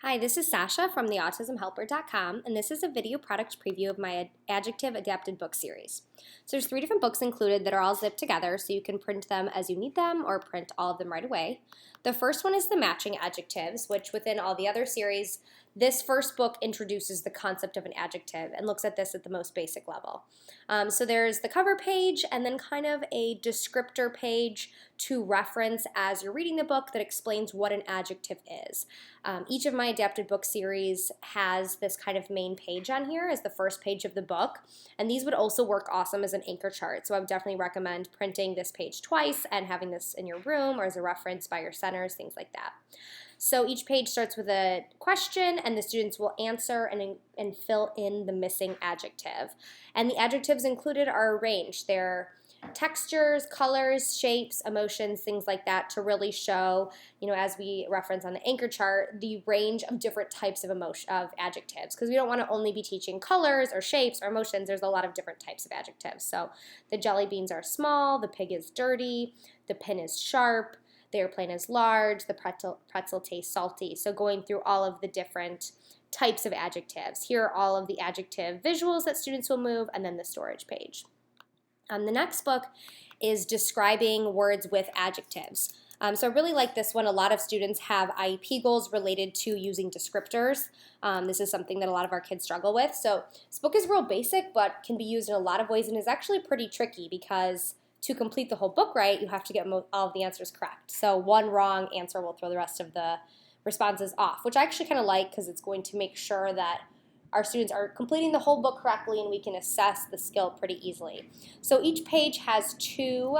Hi, this is Sasha from the AutismHelper.com, and this is a video product preview of my Adjective adapted book series. So there's 3 different books included that are all zipped together, so you can print them as you need them or print all of them right away. The first one is the matching adjectives, which within all the other series, this first book introduces the concept of an adjective and looks at this at the most basic level. So there's the cover page and then kind of a descriptor page to reference as you're reading the book that explains what an adjective is. Each of my adapted book series has this kind of main page on here as the first page of the book, and these would also work awesome as an anchor chart, so I would definitely recommend printing this page twice and having this in your room or as a reference by your centers, things like that. So each page starts with a question, and the students will answer and fill in the missing adjective. And the adjectives included are arranged. They're textures, colors, shapes, emotions, things like that to really show, as we reference on the anchor chart, the range of different types of adjectives, because we don't want to only be teaching colors or shapes or emotions. There's a lot of different types of adjectives. So the jelly beans are small, the pig is dirty, the pin is sharp, the airplane is large, the pretzel tastes salty. So going through all of the different types of adjectives. Here are all of the adjective visuals that students will move, and then the storage page. The next book is describing words with adjectives. So I really like this one. A lot of students have IEP goals related to using descriptors. This is something that a lot of our kids struggle with. So this book is real basic, but can be used in a lot of ways and is actually pretty tricky because to complete the whole book right, you have to get all of the answers correct. So one wrong answer will throw the rest of the responses off, which I actually kind of like because it's going to make sure that our students are completing the whole book correctly and we can assess the skill pretty easily. So each page has 2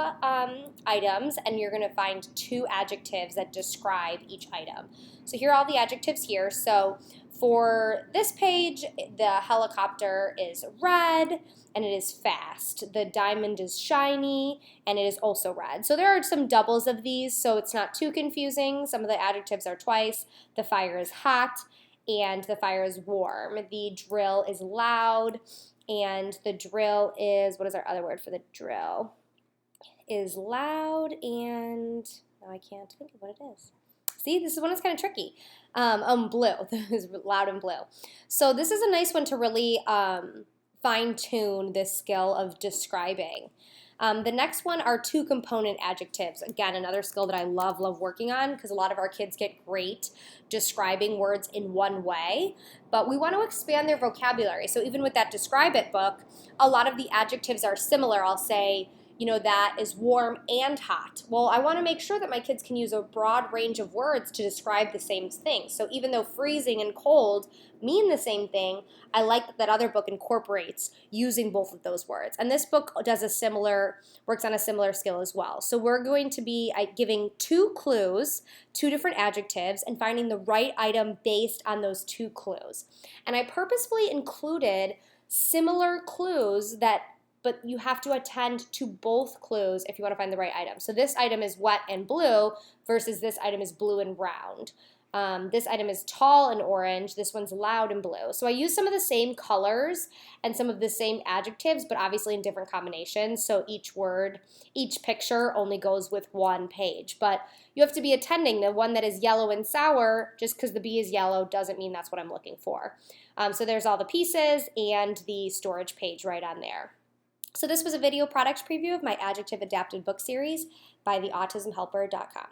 items, and you're going to find 2 adjectives that describe each item. So here are all the adjectives here. So for this page, the helicopter is red and it is fast. The diamond is shiny and it is also red. So there are some doubles of these, so it's not too confusing. Some of the adjectives are twice. The fire is hot and the fire is warm. The drill is loud, and the drill is, what is our other word for the drill? Is loud, and now I can't think of what it is. See, this is one that's kind of tricky. Blue is loud and blue. So this is a nice one to really fine-tune this skill of describing. The next one are 2 component adjectives. Again, another skill that I love working on because a lot of our kids get great describing words in one way, but we want to expand their vocabulary. So even with that Describe It book, a lot of the adjectives are similar. I'll say, that is warm and hot. Well, I want to make sure that my kids can use a broad range of words to describe the same thing. So even though freezing and cold mean the same thing, I like that other book incorporates using both of those words. And this book works on a similar skill as well. So we're going to be giving 2 clues, 2 different adjectives, and finding the right item based on those 2 clues. And I purposefully included similar clues but you have to attend to both clues if you want to find the right item. So this item is wet and blue versus this item is blue and round. This item is tall and orange. This one's loud and blue. So I use some of the same colors and some of the same adjectives, but obviously in different combinations. So each picture only goes with 1 page. But you have to be attending. The one that is yellow and sour, just because the bee is yellow doesn't mean that's what I'm looking for. So there's all the pieces and the storage page right on there. So this was a video product preview of my Adjective Adapted book series by the AutismHelper.com.